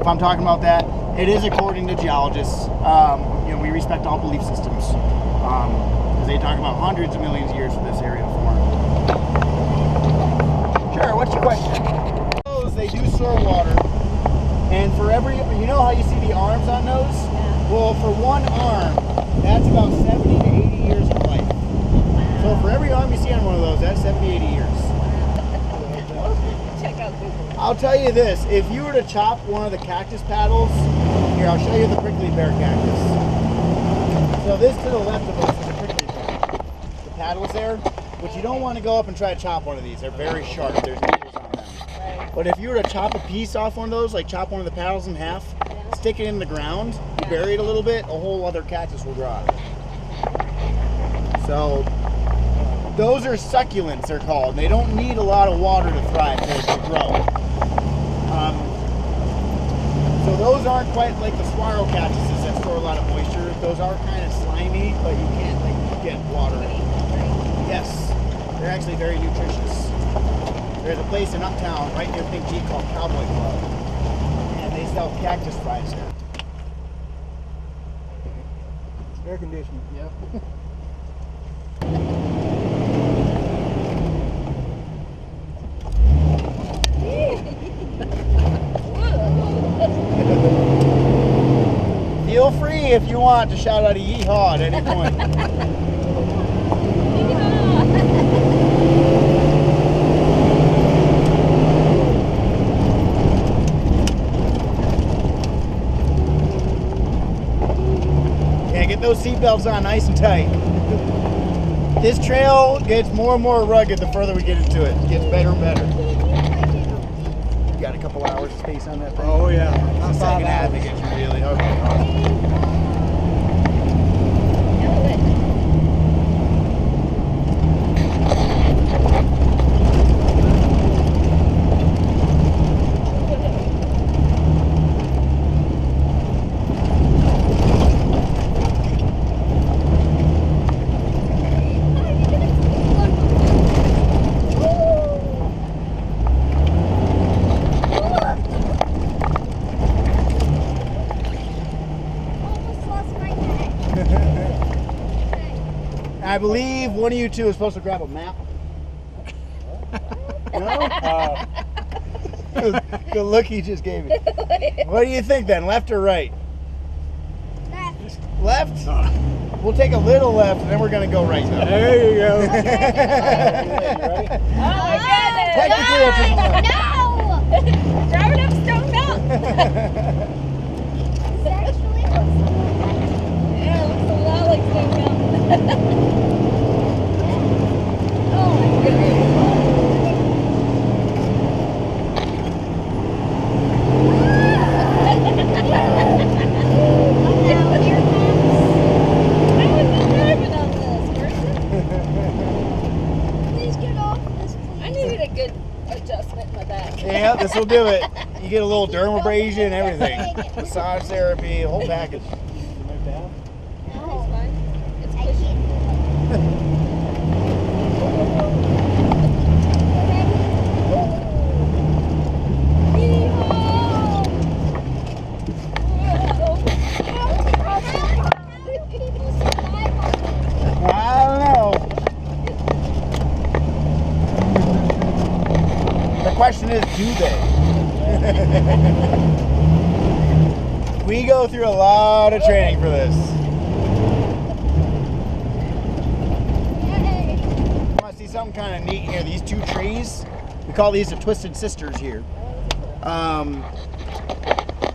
if I'm talking about that, it is according to geologists. You know, we respect all belief systems because they talk about hundreds of millions of years for this area to form. Sure, what's your question? They do store water, and for every, you know how you see the arms on those? Yeah. Well, for one arm, that's about 70 to 80 years of life. Wow. So for every arm you see on one of those, that's 70, 80 years. Check out Google. I'll tell you this, if you were to chop one of the cactus paddles, here, I'll show you the prickly pear cactus. So this to the left of us is a prickly pear. The paddles there, but you don't want to go up and try to chop one of these. They're very sharp. There's needles on them. But if you were to chop a piece off one of those, like chop one of the paddles in half, stick it in the ground, bury it a little bit, a whole other cactus will grow out of it. So those are succulents, they're called. They don't need a lot of water to thrive, to grow. So those aren't quite like the swallow cactuses that store a lot of moisture. Those are kind of slimy, but you can't like get water in. Yes, they're actually very nutritious. There's a place in Uptown right near Pink G called Cowboy Club, and they sell cactus fries there. It's air conditioning. Yep. Feel free if you want to shout out a yeehaw at any point. Get those seatbelts on nice and tight. This trail gets more and more rugged the further we get into it. It gets better and better. You got a couple hours of space on that thing? Oh yeah. It's the second half it gets you really. Okay. I believe one of you two is supposed to grab a map. No? Good look he just gave me. What do you think then, left or right? Left. Left? We'll take a little left and then we're going to go right now. There you go. You ready? Oh my goodness. Technically it's in left. No! Driving up Stone Mountain. Yeah, it looks a lot like Stone Mountain. Oh my goodness. Yeah, this will do it. You get a little dermabrasion and everything. Massage therapy, the whole package. No, it's fine. It's pushy. I don't know. The question is, do they? We go through a lot of training for this. I want to see something kind of neat here. These two trees, we call these the Twisted Sisters here.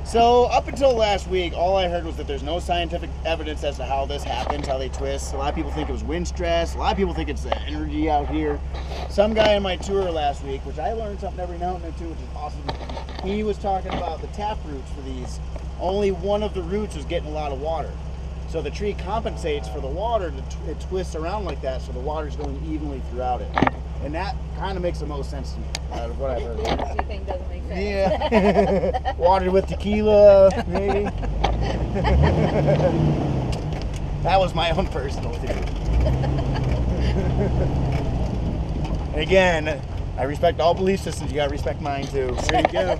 So up until last week, all I heard was that there's no scientific evidence as to how this happens, how they twist. A lot of people think it was wind stress. A lot of people think it's the energy out here. Some guy on my tour last week, which I learned something every now and then too, which is awesome. He was talking about the tap roots for these. Only one of the roots was getting a lot of water. So the tree compensates for the water, it twists around like that, so the water's going evenly throughout it. And that kind of makes the most sense to me, out of what I've heard. The energy thing doesn't make sense. Yeah. Water with tequila, maybe. That was my own personal theory. And again, I respect all belief systems. You gotta respect mine too. There you go.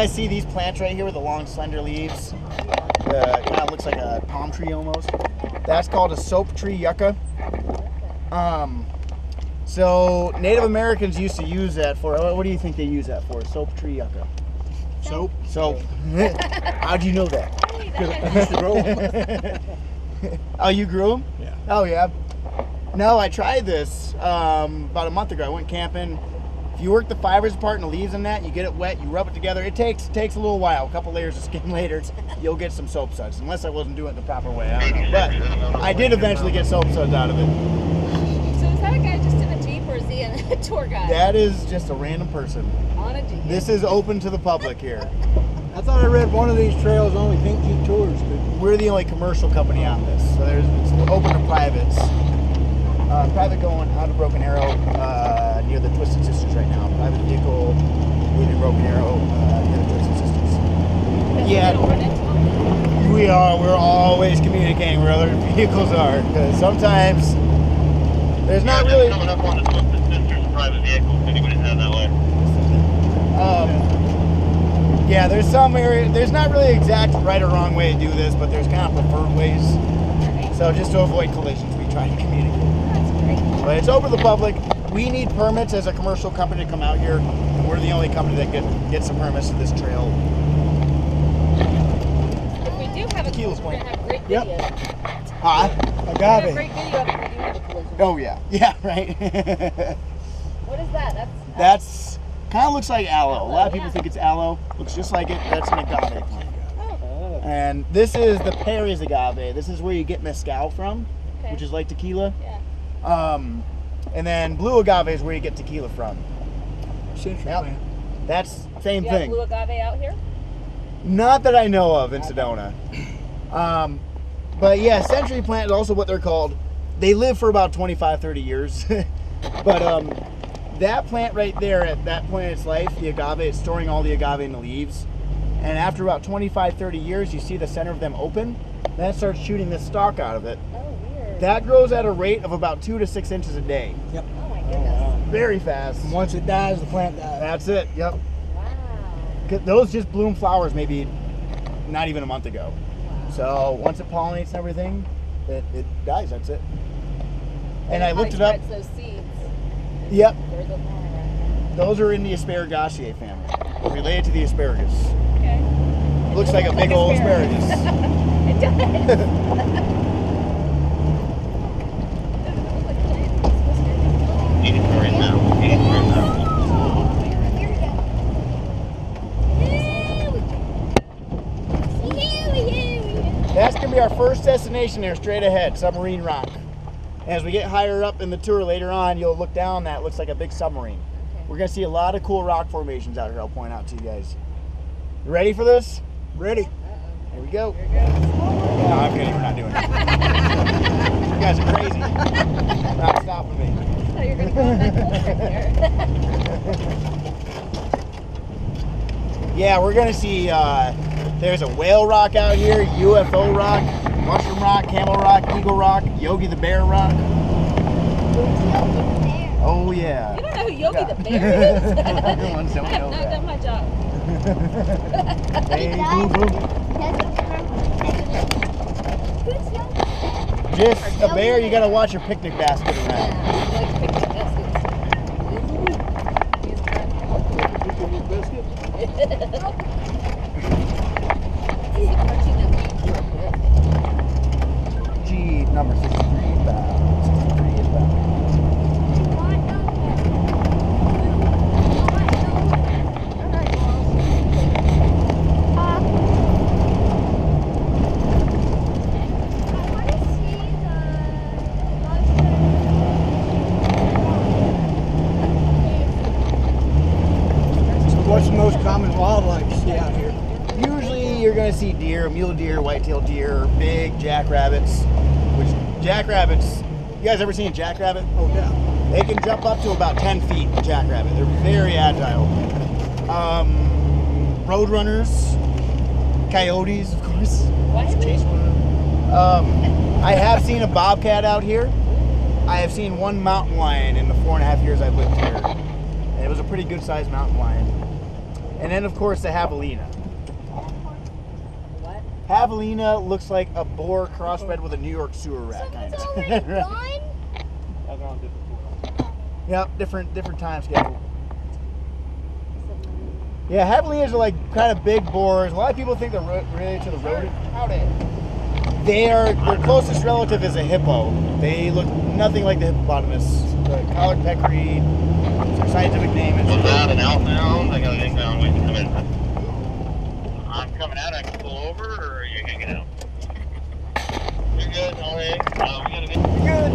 guys see these plants right here with the long, slender leaves? It kind of looks like a palm tree almost. That's called a soap tree yucca. So Native Americans used to use that for, what do you think they use that for? Soap tree yucca. Soap? Soap. How'd you know that? Because I used to grow them. Oh, you grew them? Yeah. Oh, yeah. No, I tried this about a month ago. I went camping. If you work the fibers apart and the leaves in that, you get it wet, you rub it together. It takes a little while, a couple layers of skin later, you'll get some soap suds. Unless I wasn't doing it the proper way, I don't know. But I did eventually get soap suds out of it. So is that a guy just in a Jeep or is he a tour guide? That is just a random person. On a Jeep. This is open to the public here. I thought I read one of these trails only Pink Jeep Tours could. We're the only commercial company on this, so it's open to privates. Private going out of Broken Arrow near the Twisted Sisters right now. Private vehicle leaving Broken Arrow near the Twisted Sisters. Yeah, we're always communicating where other vehicles are, because sometimes there's not really. Coming up on the Twisted Sisters private vehicle, if anybody's headed that way. Yeah, there's some area. There's not really exact right or wrong way to do this, but there's kind of preferred ways. So just to avoid collisions, we try to communicate. But it's open to the public. We need permits as a commercial company to come out here. We're the only company that gets some permits to this trail. If we do have a collision, we're going to have great video. Yep. Huh? We're going to have Agave. great video if we do have a collision. Oh yeah. Yeah, right. What is that? That's kind of looks like aloe. A lot of people Yeah. think it's aloe. Looks just like it. That's an agave plant. Oh, And this is the Perry's agave. This is where you get mezcal from, okay. which is like tequila. Yeah. And then blue agave is where you get tequila from. Century Yep. plant. That's same Do you have thing. blue agave out here? Not that I know of in Sedona. But yeah, century plant is also what they're called. They live for about 25, 30 years. But that plant right there, at that point in its life, the agave, it's storing all the agave in the leaves. And after about 25, 30 years, you see the center of them open. Then it starts shooting this stalk out of it. Oh, weird. That grows at a rate of about 2 to 6 inches a day. Yep. Oh my goodness. Very fast. And once it dies, the plant dies. That's it. Yep. Wow. Those just bloom flowers maybe not even a month ago. So once it pollinates and everything, it dies. That's it. And I looked it up. Those seeds. Yep. There's a right. Those are in the Asparagaceae family, related to the asparagus. Okay. Looks like a big old asparagus. It does. Eating for it now. Eating for it now. That's gonna be our first destination there, straight ahead, Submarine Rock. As we get higher up in the tour later on, you'll look down. That looks like a big submarine. Okay. We're gonna see a lot of cool rock formations out here. I'll point out to you guys. You ready for this? Ready. Here we go. Here it goes. No, I'm kidding. We're not doing it. You guys are crazy. Not stopping me. So you're going to go on that cliff right there. Yeah, we're gonna see. There's a whale rock out here, UFO rock, mushroom rock, camel rock, eagle rock, Yogi the Bear rock. Oh yeah. You don't know who Yogi Yeah. the Bear is? I Everyone's don't have know not that. done my job. Hey, boo boo. Just a bear, you gotta watch your picnic basket around. G number 63 is bound. 63 is bound. So what's the most common wildlife you see out here? Usually you're gonna see deer, mule deer, white-tailed deer, big jackrabbits. Which jackrabbits, you guys ever seen a jackrabbit? Oh, yeah. They can jump up to about 10 feet, a jackrabbit. They're very agile. Roadrunners, coyotes, of course. Chase one of them. I have seen a bobcat out here. I have seen one mountain lion in the 4.5 years I've lived here. And it was a pretty good sized mountain lion. And then, of course, the javelina. What? Javelina looks like a boar crossbred with a New York sewer rat, kind of. Yep, different time schedule. Yeah, javelinas are like kind of big boars. A lot of people think they're related to the rodent. Their closest relative is a hippo. They look nothing like the hippopotamus. The collared peccary, their scientific name is. Was that an outbound? I got an inbound waiting to come in. I'm coming out. I can pull over, or are you hanging out? You're good. All right. We got an You're good.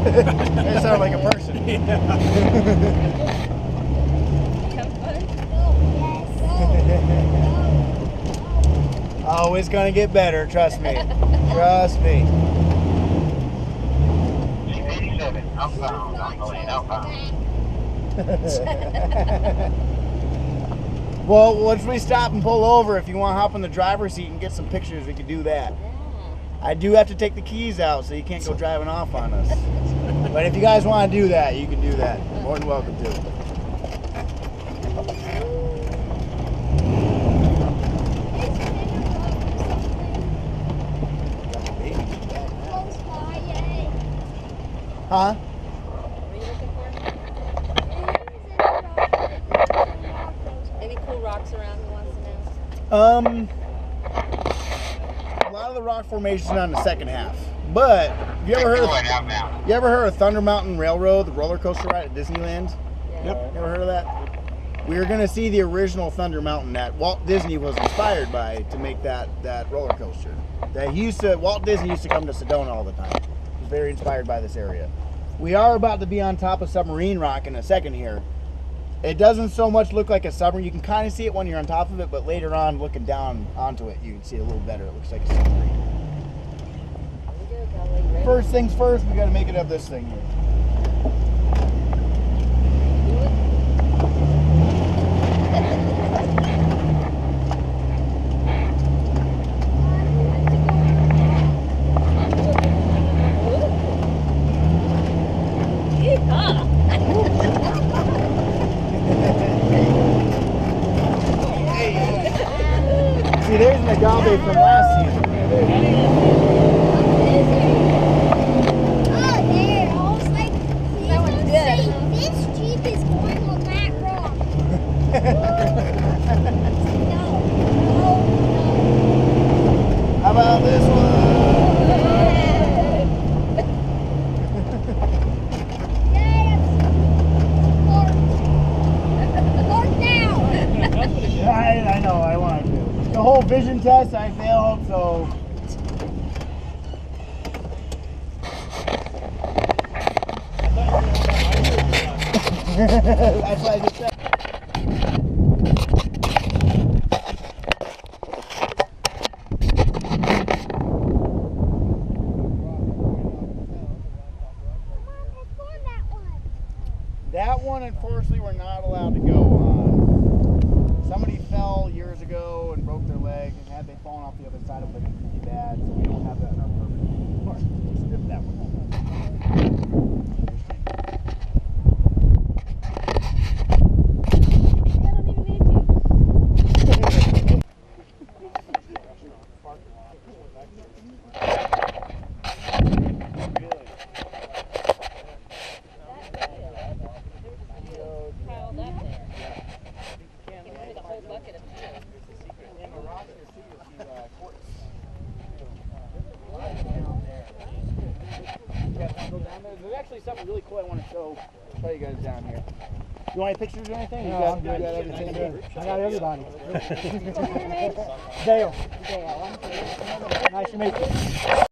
That sounded like a person. Oh, it's gonna get better. Trust me. Trust me. 87. Outbound. On the lane. Outbound. Well, once we stop and pull over, if you want to hop in the driver's seat and get some pictures, we can do that. I do have to take the keys out, so you can't go driving off on us. But if you guys want to do that, you can do that. You're more than welcome to. Huh? What are you looking for? Any cool rocks around who wants to know? A lot of the rock formations on the second half. But have you ever heard of Thunder Mountain Railroad, the roller coaster ride at Disneyland? Yeah. Yep. Ever heard of that? We're gonna see the original Thunder Mountain that Walt Disney was inspired by to make that roller coaster. Walt Disney used to come to Sedona all the time. He was very inspired by this area. We are about to be on top of Submarine Rock in a second here. It doesn't so much look like a submarine. You can kind of see it when you're on top of it, but later on, looking down onto it, you can see it a little better. It looks like a submarine. First things first, we got to make it up this thing here. See, there's an agave from last season. How about this one? I know, I wanted to. The whole vision test, I failed, so. That's what I just said. That one, unfortunately, we're not allowed to go on. Somebody fell years ago and broke their leg, and had they fallen off the other side, it would have been pretty bad, so we don't have that in our permit anymore. Just strip that one. There's actually something really cool I want to show you guys down here. You want any pictures or anything? No, you got everything there? I got everybody. What's your name? Dale. Dale. Nice to meet you.